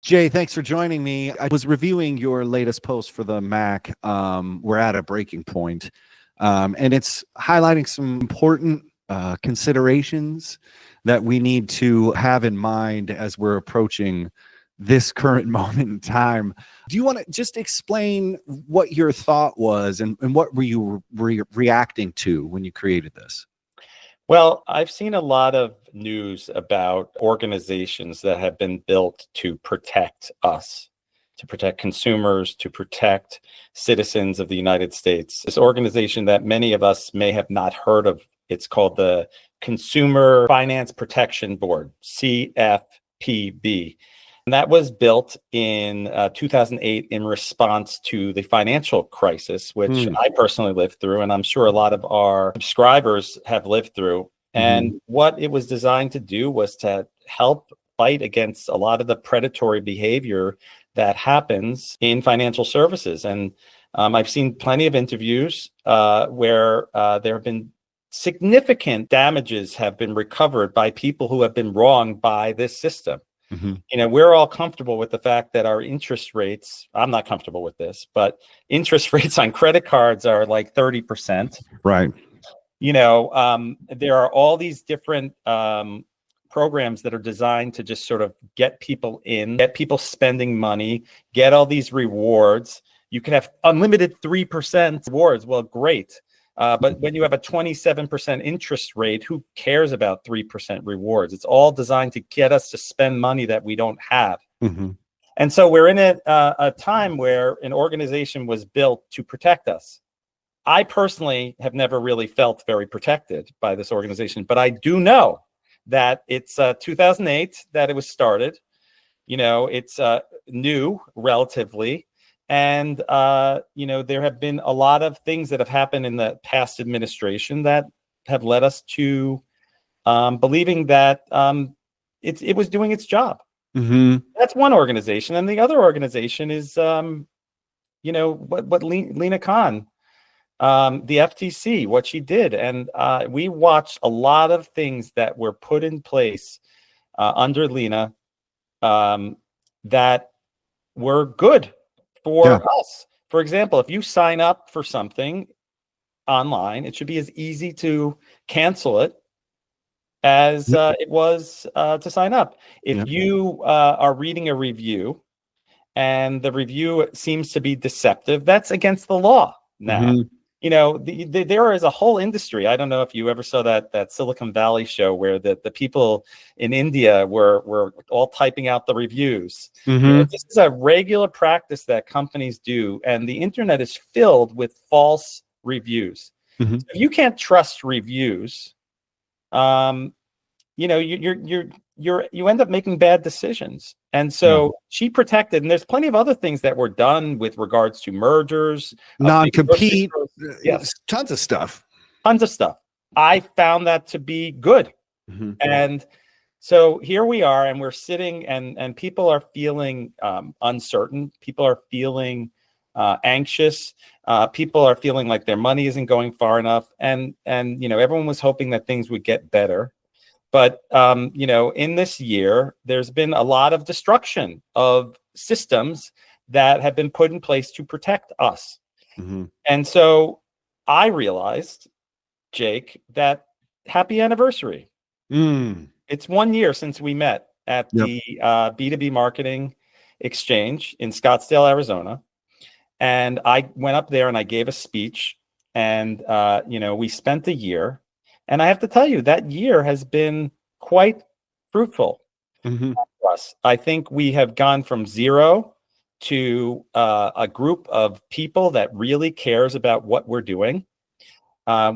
Jay, thanks for joining me. I was reviewing your latest post for the Mac. We're at a breaking point, and it's highlighting some important considerations that we need to have in mind as we're approaching this current moment in time. Do you want to just explain what your thought was and what were you reacting to when you created this? Well, I've seen a lot of news about organizations that have been built to protect us, to protect consumers, to protect citizens of the United States. This organization that many of us may have not heard of, it's called the Consumer Finance Protection Board, CFPB. And that was built in 2008 in response to the financial crisis, which I personally lived through, and I'm sure a lot of our subscribers have lived through. And what it was designed to do was to help fight against a lot of the predatory behavior that happens in financial services. And I've seen plenty of interviews where there have been significant damages have been recovered by people who have been wronged by this system. We're all comfortable with the fact that our interest rates, I'm not comfortable with this, but interest rates on credit cards are like 30%. Right. There are all these different programs that are designed to just sort of get people in, get people spending money, get all these rewards. You can have unlimited 3% rewards. Well, great. But when you have a 27% interest rate, who cares about 3% rewards? It's all designed to get us to spend money that we don't have. And so we're in a time where an organization was built to protect us. I personally have never really felt very protected by this organization, but I do know that it's 2008 that it was started. It's new relatively. And, there have been a lot of things that have happened in the past administration that have led us to believing that it was doing its job. That's one organization. And the other organization is, what Lena Khan, the FTC, what she did. And we watched a lot of things that were put in place under Lena that were good for us. For example, if you sign up for something online, it should be as easy to cancel it as it was to sign up. If you are reading a review and the review seems to be deceptive, that's against the law now. There is a whole industry. I don't know if you ever saw that Silicon Valley show where the people in India were all typing out the reviews. This is a regular practice that companies do, and the internet is filled with false reviews. So if you can't trust reviews, you end up making bad decisions. And so she protected, and there's plenty of other things that were done with regards to mergers, non-compete, tons of stuff. I found that to be good. And so here we are, and we're sitting, and people are feeling uncertain. People are feeling anxious. People are feeling like their money isn't going far enough. And everyone was hoping that things would get better. But, in this year, there's been a lot of destruction of systems that have been put in place to protect us. And so I realized, Jake, that happy anniversary. It's 1 year since we met at the B2B Marketing Exchange in Scottsdale, Arizona. And I went up there and I gave a speech, and, we spent a year. And I have to tell you, that year has been quite fruitful for us. I think we have gone from zero to a group of people that really cares about what we're doing.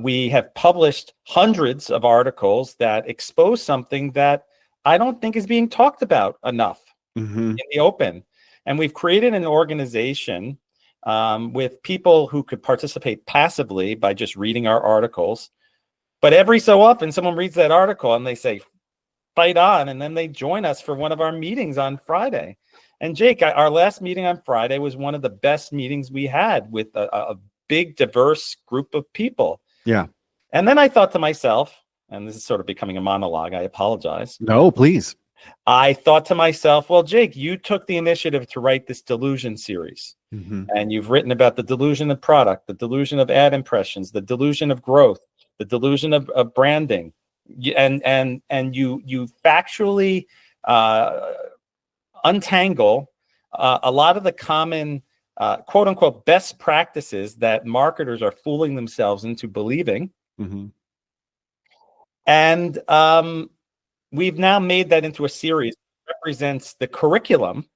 We have published hundreds of articles that expose something that I don't think is being talked about enough in the open. And we've created an organization with people who could participate passively by just reading our articles. But every so often, someone reads that article and they say, fight on. And then they join us for one of our meetings on Friday. And Jake, our last meeting on Friday was one of the best meetings we had with a big, diverse group of people. And then I thought to myself, and this is sort of becoming a monologue, I apologize. No, please. I thought to myself, well, Jake, you took the initiative to write this delusion series. And you've written about the delusion of product, the delusion of ad impressions, the delusion of growth, the delusion of branding, and you factually untangle a lot of the common quote unquote best practices that marketers are fooling themselves into believing. And we've now made that into a series that represents the curriculum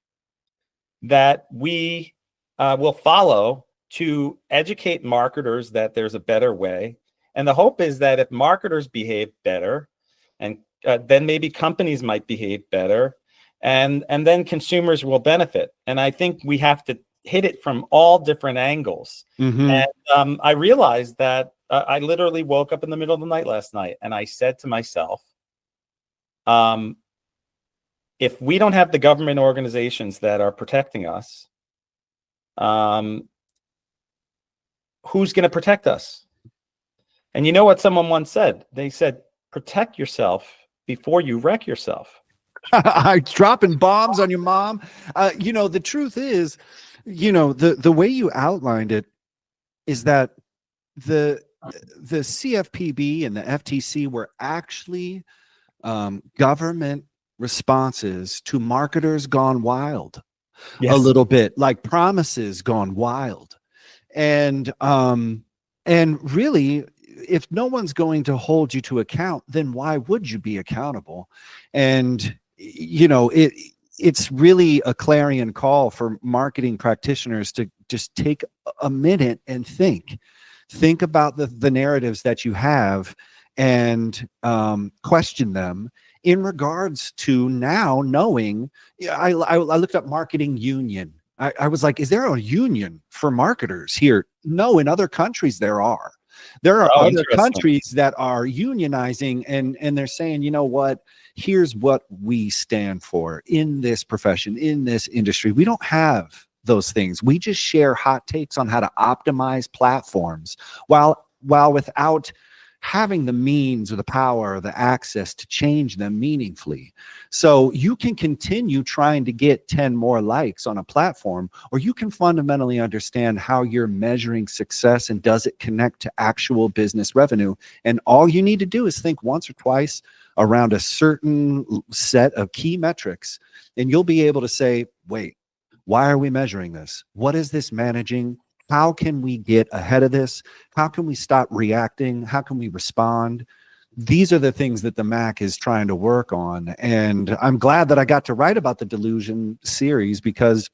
that we will follow to educate marketers that there's a better way. And the hope is that if marketers behave better, and then maybe companies might behave better, and then consumers will benefit. And I think we have to hit it from all different angles. And I realized that I literally woke up in the middle of the night last night and I said to myself, if we don't have the government organizations that are protecting us, who's going to protect us? And you know what someone once said? They said, protect yourself before you wreck yourself. Dropping bombs on your mom. The truth is, the way you outlined it is that the CFPB and the FTC were actually government responses to marketers gone wild. Yes. A little bit, like promises gone wild. And really, if no one's going to hold you to account, then why would you be accountable? And it's really a clarion call for marketing practitioners to just take a minute and think about the narratives that you have and question them in regards to now knowing. I looked up marketing union. I was like, is there a union for marketers here? No, in other countries there are. There are other countries that are unionizing and they're saying, you know what, here's what we stand for in this profession, in this industry. We don't have those things. We just share hot takes on how to optimize platforms while without having the means or the power or the access to change them meaningfully. So you can continue trying to get 10 more likes on a platform, or you can fundamentally understand how you're measuring success and does it connect to actual business revenue. And all you need to do is think once or twice around a certain set of key metrics, and you'll be able to say, wait, why are we measuring this? What is this managing? How can we get ahead of this? How can we stop reacting? How can we respond? These are the things that the MAC is trying to work on. And I'm glad that I got to write about the delusion series, because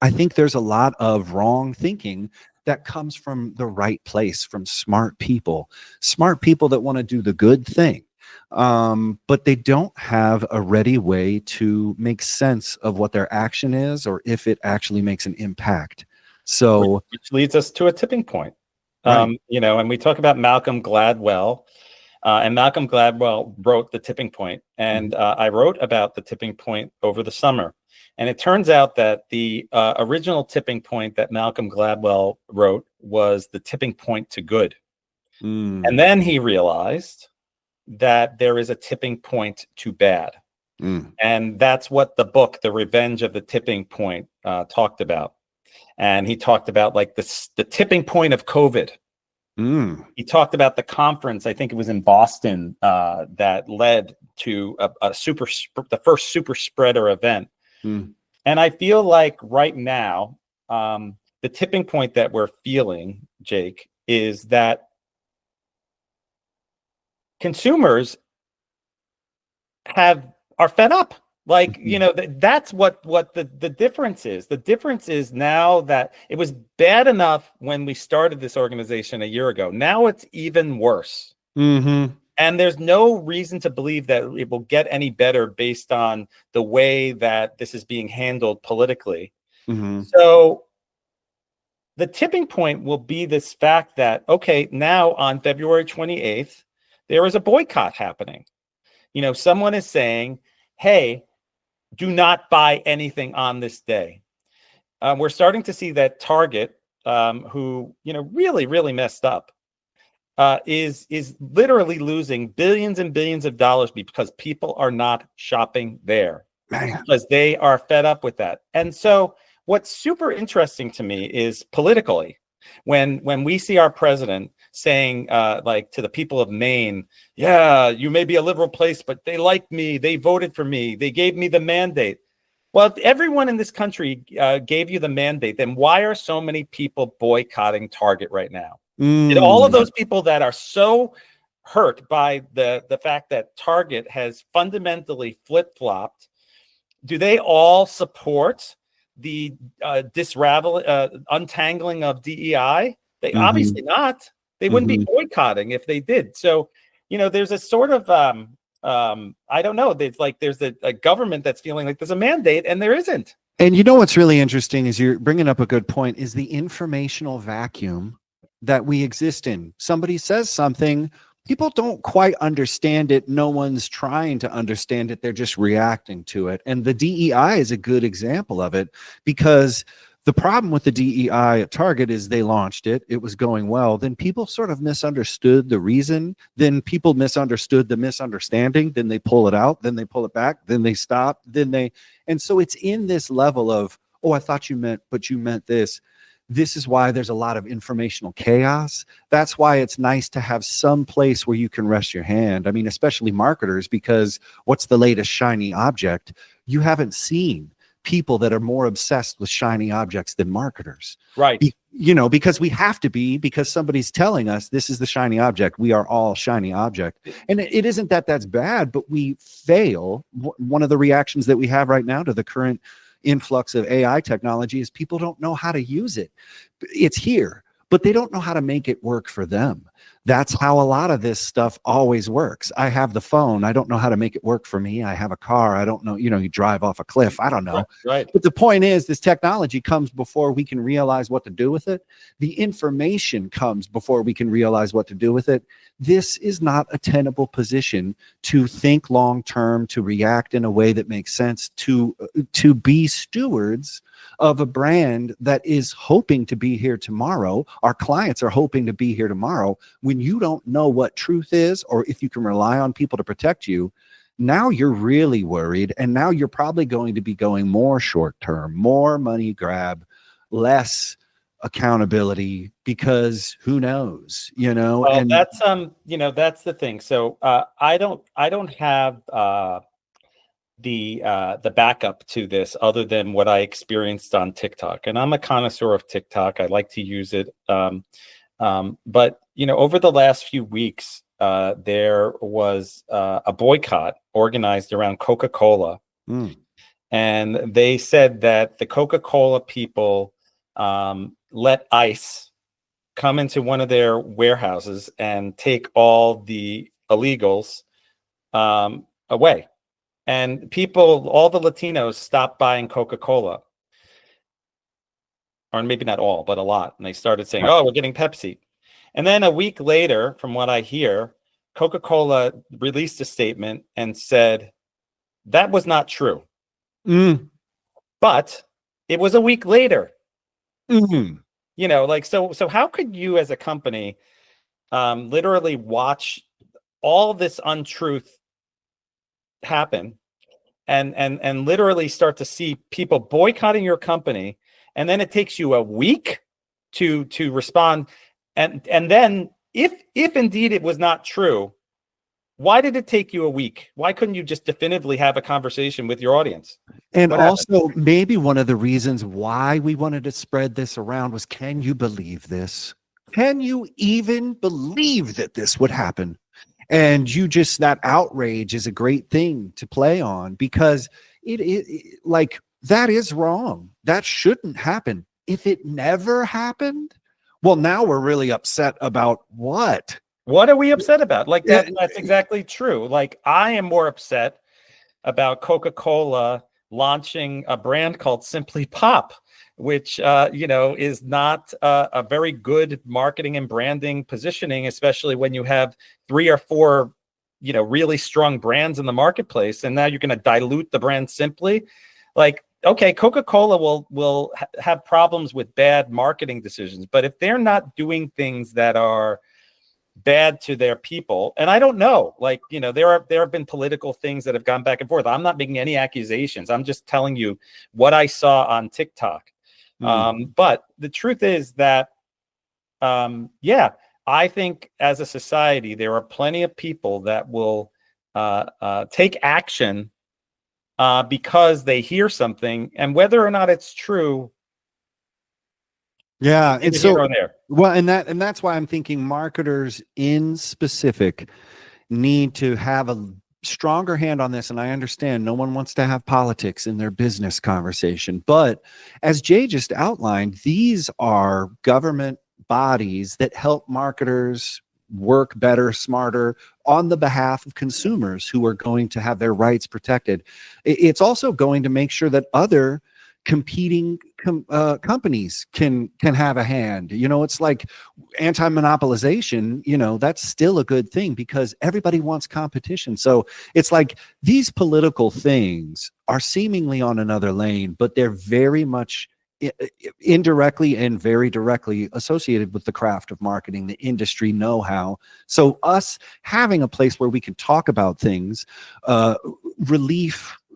I think there's a lot of wrong thinking that comes from the right place, from smart people that want to do the good thing. But they don't have a ready way to make sense of what their action is or if it actually makes an impact. So, which leads us to a tipping point. Right. And we talk about Malcolm Gladwell, and Malcolm Gladwell wrote The Tipping Point, and I wrote about The Tipping Point over the summer. And it turns out that the original tipping point that Malcolm Gladwell wrote was the tipping point to good. And then he realized that there is a tipping point to bad. And that's what the book, The Revenge of the Tipping Point, talked about. And he talked about like the tipping point of COVID. He talked about the conference, I think it was in Boston, that led to the first super spreader event. And I feel like right now, the tipping point that we're feeling, Jake, is that consumers are fed up. Like, that's what the difference is. The difference is now that it was bad enough when we started this organization a year ago. Now it's even worse. And there's no reason to believe that it will get any better based on the way that this is being handled politically. So the tipping point will be this fact that, okay, now on February 28th, there is a boycott happening. Someone is saying, hey, do not buy anything on this day. We're starting to see that Target, who, really, really messed up, is literally losing billions and billions of dollars because people are not shopping there. Man. Because they are fed up with that. And so what's super interesting to me is politically, when we see our president saying like to the people of Maine, yeah, you may be a liberal place, but they like me, they voted for me, they gave me the mandate. Well, if everyone in this country gave you the mandate, then why are so many people boycotting Target right now? And all of those people that are so hurt by the fact that Target has fundamentally flip-flopped, do they all support the untangling of DEI? They obviously not. They wouldn't be boycotting if they did. So, there's a sort of I don't know. There's a government that's feeling like there's a mandate, and there isn't. And what's really interesting is you're bringing up a good point, is the informational vacuum that we exist in. Somebody says something, people don't quite understand it. No one's trying to understand it. They're just reacting to it. And the DEI is a good example of it, because the problem with the DEI at Target is they launched it. It was going well. Then people sort of misunderstood the reason. Then people misunderstood the misunderstanding. Then they pull it out. Then they pull it back. Then they stop. And so it's in this level of, oh, I thought you meant, but you meant this. This is why there's a lot of informational chaos. That's why it's nice to have some place where you can rest your hand. I mean, especially marketers, because what's the latest shiny object? You haven't seen people that are more obsessed with shiny objects than marketers. Right. Because we have to be, because somebody's telling us this is the shiny object. We are all shiny object. And it isn't that that's bad, but we fail. One of the reactions that we have right now to the current influx of AI technology is people don't know how to use it. It's here, but they don't know how to make it work for them. That's how a lot of this stuff always works. I have the phone. I don't know how to make it work for me. I have a car. I don't know, you drive off a cliff. I don't know. Right. But the point is, this technology comes before we can realize what to do with it. The information comes before we can realize what to do with it. This is not a tenable position to think long-term, to react in a way that makes sense, to be stewards of a brand that is hoping to be here tomorrow. Our clients are hoping to be here tomorrow. When you don't know what truth is, or if you can rely on people to protect you, now you're really worried. And now you're probably going to be going more short-term, more money grab, less accountability, because who knows, Well, and that's that's the thing. So I don't have the backup to this other than what I experienced on TikTok, and I'm a connoisseur of TikTok. I like to use it, but over the last few weeks, there was a boycott organized around Coca-Cola, and they said that the Coca-Cola people let ICE come into one of their warehouses and take all the illegals away. And people, all the Latinos, stopped buying Coca-Cola. Or maybe not all, but a lot. And they started saying, oh, we're getting Pepsi. And then a week later, from what I hear, Coca-Cola released a statement and said that was not true. But it was a week later. So how could you as a company literally watch all this untruth happen and literally start to see people boycotting your company, and then it takes you a week to respond, and then if indeed it was not true, why did it take you a week? Why couldn't you just definitively have a conversation with your audience? And also, maybe one of the reasons why we wanted to spread this around was, can you believe this? Can you even believe that this would happen? And that outrage is a great thing to play on, because it like, that is wrong. That shouldn't happen. If it never happened, well, now we're really upset about what? What are we upset about? Like that's exactly true. Like, I am more upset about Coca-Cola launching a brand called Simply Pop, which is not a very good marketing and branding positioning, especially when you have 3 or 4 really strong brands in the marketplace, and now you're going to dilute the brand Simply. Like, okay, Coca-Cola will have problems with bad marketing decisions, but if they're not doing things that are bad to their people. And I don't know, like, there have been political things that have gone back and forth. I'm not making any accusations. I'm just telling you what I saw on TikTok. But the truth is that, I think as a society, there are plenty of people that will take action because they hear something, and whether or not it's true. Yeah, and so well, and that's why I'm thinking marketers in specific need to have a stronger hand on this. And I understand no one wants to have politics in their business conversation, but as Jay just outlined, these are government bodies that help marketers work better, smarter on the behalf of consumers who are going to have their rights protected. It's also going to make sure that other competing companies can have a hand. It's like anti-monopolization, that's still a good thing because everybody wants competition. So it's like these political things are seemingly on another lane, but they're very much indirectly and very directly associated with the craft of marketing, the industry know-how. So us having a place where we can talk about things,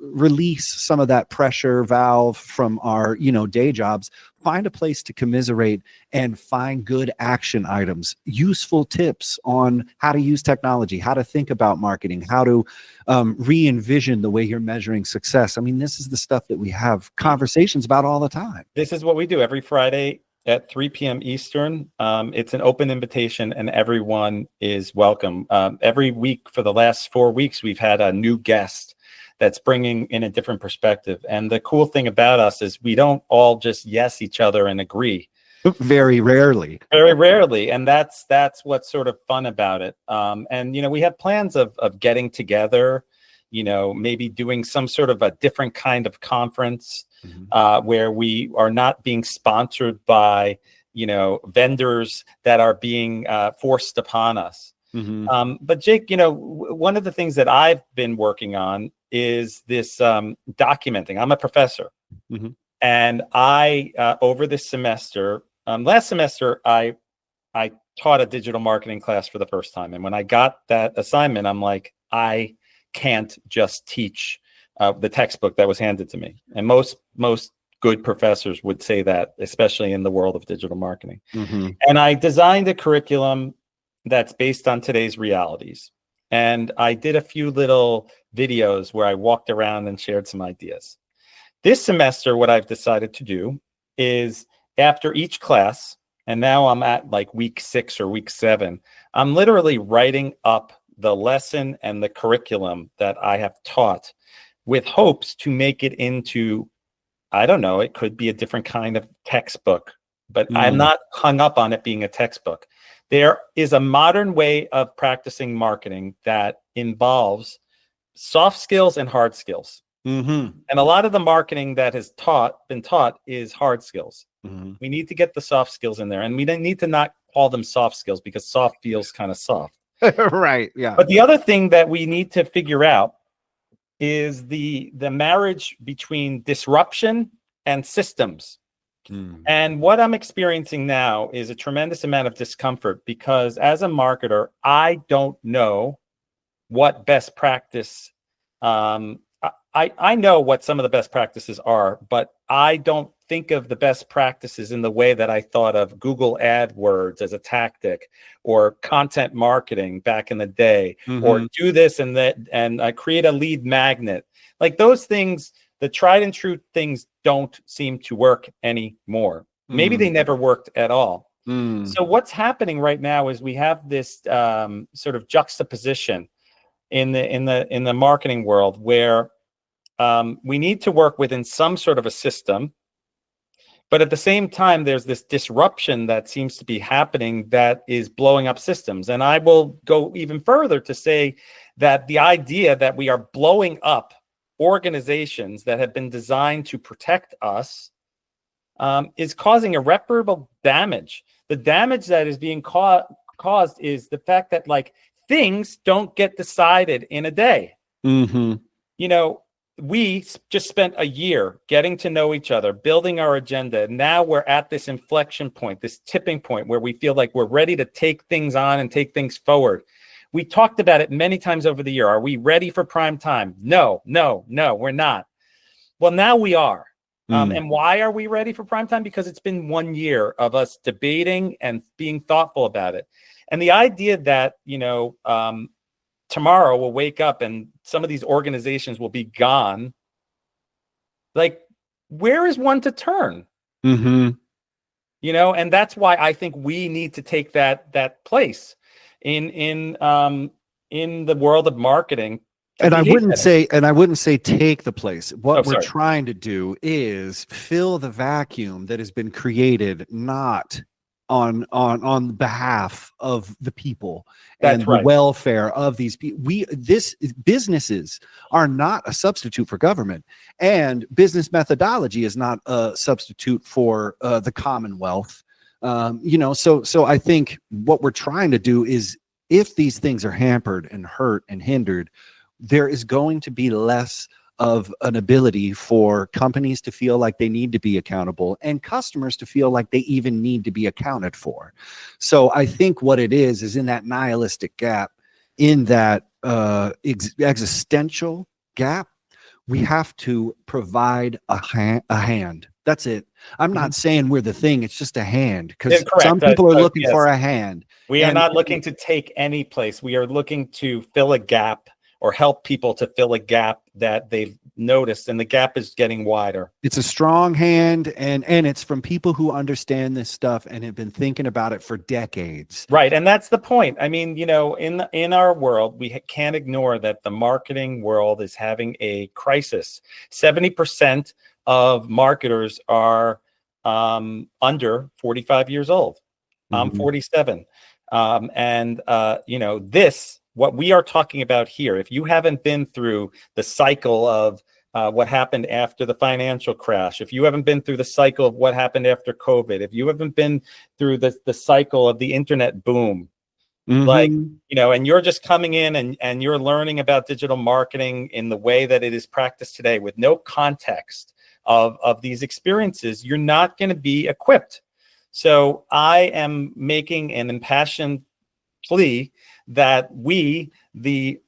release some of that pressure valve from our day jobs, find a place to commiserate and find good action items, useful tips on how to use technology, how to think about marketing, how to re-envision the way you're measuring success. I mean, this is the stuff that we have conversations about all the time. This is what we do every Friday at 3 p.m. Eastern. It's an open invitation and everyone is welcome. Every week for the last 4 weeks, we've had a new guest that's bringing in a different perspective. And the cool thing about us is we don't all just yes each other and agree. Very rarely. And that's what's sort of fun about it. And, we have plans of getting together, maybe doing some sort of a different kind of conference where we are not being sponsored by, vendors that are being forced upon us. But Jake, one of the things that I've been working on is this documenting. I'm a professor, and I over this semester, last semester, I taught a digital marketing class for the first time, and when I got that assignment, I'm like, I can't just teach the textbook that was handed to me, and most good professors would say that, especially in the world of digital marketing. And I designed a curriculum that's based on today's realities. And I did a few little videos where I walked around and shared some ideas. This semester, what I've decided to do is after each class, and now I'm at like week 6 or week 7, I'm literally writing up the lesson and the curriculum that I have taught with hopes to make it into, I don't know, it could be a different kind of textbook, but I'm not hung up on it being a textbook. There is a modern way of practicing marketing that involves soft skills and hard skills. And a lot of the marketing that has been taught is hard skills. We need to get the soft skills in there, and we don't need to not call them soft skills because soft feels kind of soft. Right. Yeah. But the other thing that we need to figure out is the marriage between disruption and systems. And what I'm experiencing now is a tremendous amount of discomfort because as a marketer, I don't know what best practice. I know what some of the best practices are, but I don't think of the best practices in the way that I thought of Google AdWords as a tactic or content marketing back in the day, or do this and that, and create a lead magnet. Like those things, the tried and true things don't seem to work anymore. Maybe they never worked at all. So what's happening right now is we have this sort of juxtaposition in the marketing world where we need to work within some sort of a system, but at the same time, there's this disruption that seems to be happening that is blowing up systems. And I will go even further to say that the idea that we are blowing up organizations that have been designed to protect us is causing irreparable damage. The damage that is being caused is the fact that like things don't get decided in a day. You know, we just spent a year getting to know each other, building our agenda. Now we're at this inflection point, this tipping point where we feel like we're ready to take things on and take things forward. We talked about it many times over the year. Are we ready for prime time? No, we're not. Well, now we are. And why are we ready for prime time? Because it's been 1 year of us debating and being thoughtful about it. And the idea that, tomorrow we'll wake up and some of these organizations will be gone. Like, where is one to turn? And that's why I think we need to take that place in the world of marketing. And I wouldn't say take the place. What we're trying to do is fill the vacuum that has been created, not on behalf of the people and the welfare of these people. Businesses are not a substitute for government, and business methodology is not a substitute for the Commonwealth. So I think what we're trying to do is, if these things are hampered and hurt and hindered, there is going to be less of an ability for companies to feel like they need to be accountable and customers to feel like they even need to be accounted for. So I think what it is in that nihilistic gap, in that existential gap, we have to provide a hand. That's it. I'm not saying we're the thing. It's just a hand, because some people are looking for a hand. We are not looking to take any place. We are looking to fill a gap, or help people to fill a gap that they've noticed, and the gap is getting wider. It's a strong hand, and it's from people who understand this stuff and have been thinking about it for decades. Right, and that's the point. I mean, in our world, we can't ignore that the marketing world is having a crisis. 70% of marketers are under 45 years old. I'm 47. What we are talking about here, if you haven't been through the cycle of what happened after the financial crash, if you haven't been through the cycle of what happened after COVID, if you haven't been through the cycle of the internet boom, and you're just coming in and you're learning about digital marketing in the way that it is practiced today with no context of these experiences, you're not going to be equipped. So I am making an impassioned plea that we, the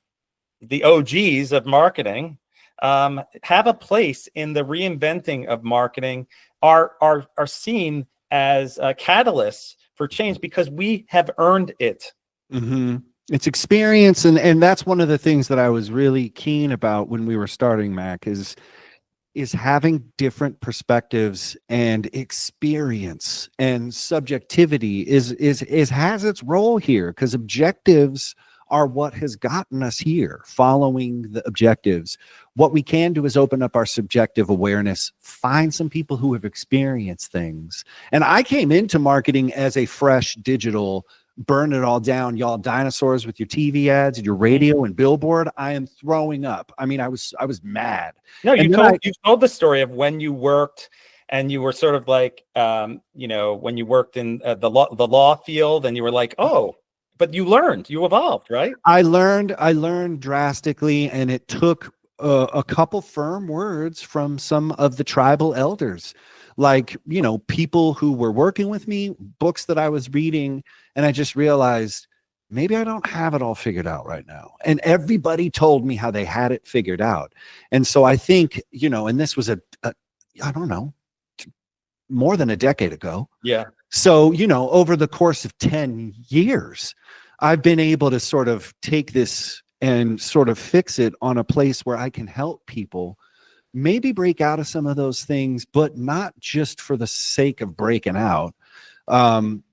OGs of marketing, have a place in the reinventing of marketing, are seen as catalysts for change, because we have earned it. It's experience, and that's one of the things that I was really keen about when we were starting Mac, is having different perspectives, and experience and subjectivity has its role here, because objectives are what has gotten us here. Following the objectives, what we can do is open up our subjective awareness, find some people who have experienced things. And I came into marketing as a fresh digital, burn it all down, y'all dinosaurs with your TV ads and your radio and billboard. I am throwing up. I mean, I was mad. No, you told the story of when you worked, and you were sort of like, when you worked in the law field, and you were like, oh, but you evolved, right? I learned drastically, and it took a couple firm words from some of the tribal elders, like, people who were working with me, books that I was reading, and I just realized maybe I don't have it all figured out right now. And everybody told me how they had it figured out. And so I think, and this was I don't know, more than a decade ago. Yeah. So, over the course of 10 years, I've been able to sort of take this and sort of fix it on a place where I can help people maybe break out of some of those things, but not just for the sake of breaking out.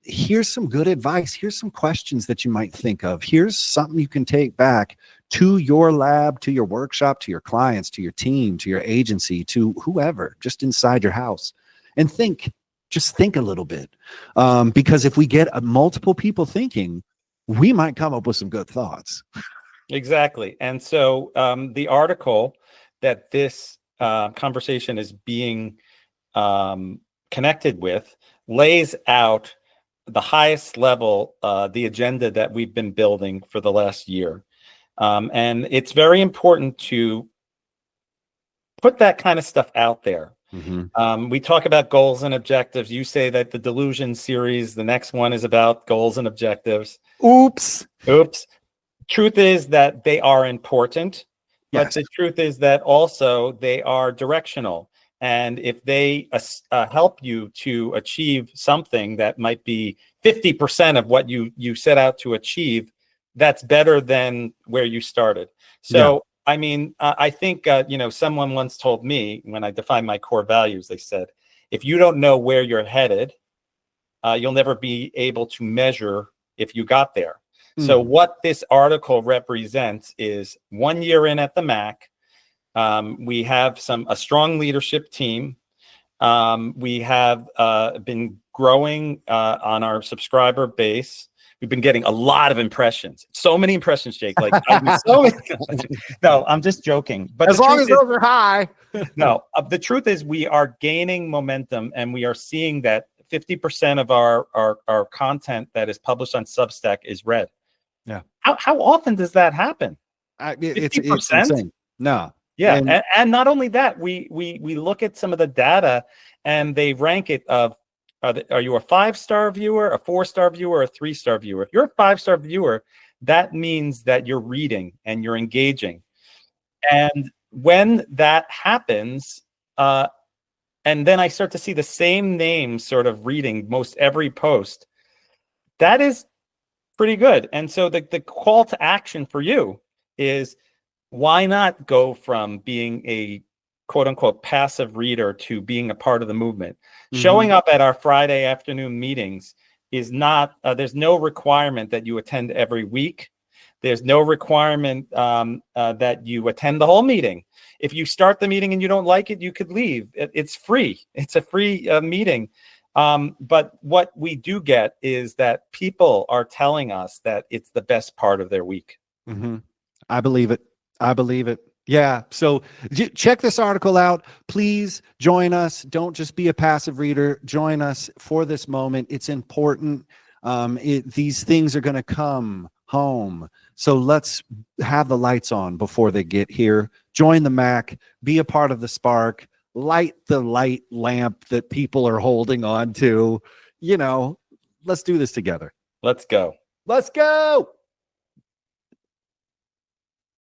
Here's some good advice. Here's some questions that you might think of. Here's something you can take back to your lab, to your workshop, to your clients, to your team, to your agency, to whoever, just inside your house, and just think a little bit. Because if we get multiple people thinking, we might come up with some good thoughts. Exactly. And so the article that this conversation is being connected with lays out the highest level, the agenda that we've been building for the last year. And it's very important to put that kind of stuff out there. We talk about goals and objectives. You say that the Delusion series, the next one is about goals and objectives. Oops. Truth is that they are important, but the truth is that also they are directional. And if they help you to achieve something that might be 50% of what you set out to achieve, that's better than where you started. So, I mean, I think, someone once told me when I defined my core values, they said, if you don't know where you're headed, you'll never be able to measure if you got there. So what this article represents is 1 year in at the Mac. We have a strong leadership team. We have been growing on our subscriber base. We've been getting a lot of impressions. So many impressions, Jake. Like, no, I'm just joking. But as long as those are high. No, the truth is we are gaining momentum, and we are seeing that 50% of our content that is published on Substack is read. Yeah. How often does that happen? It's insane. No. Yeah, and not only that, we look at some of the data, and they rank it of are you a 5-star viewer, a 4-star viewer, a 3-star viewer? If you're a 5-star viewer, that means that you're reading and you're engaging. And when that happens, and then I start to see the same names sort of reading most every post, that is pretty good. And so the call to action for you is, why not go from being a quote unquote passive reader to being a part of the movement? Showing up at our Friday afternoon meetings is not, there's no requirement that you attend every week. There's no requirement that you attend the whole meeting. If you start the meeting and you don't like it, you could leave. It's free. It's a free meeting. But what we do get is that people are telling us that it's the best part of their week. I believe it. Yeah. So check this article out. Please join us. Don't just be a passive reader. Join us for this moment. It's important. These things are going to come home. So let's have the lights on before they get here. Join the Mac. Be a part of the spark. Light the light lamp that people are holding on to. Let's do this together. Let's go. Let's go.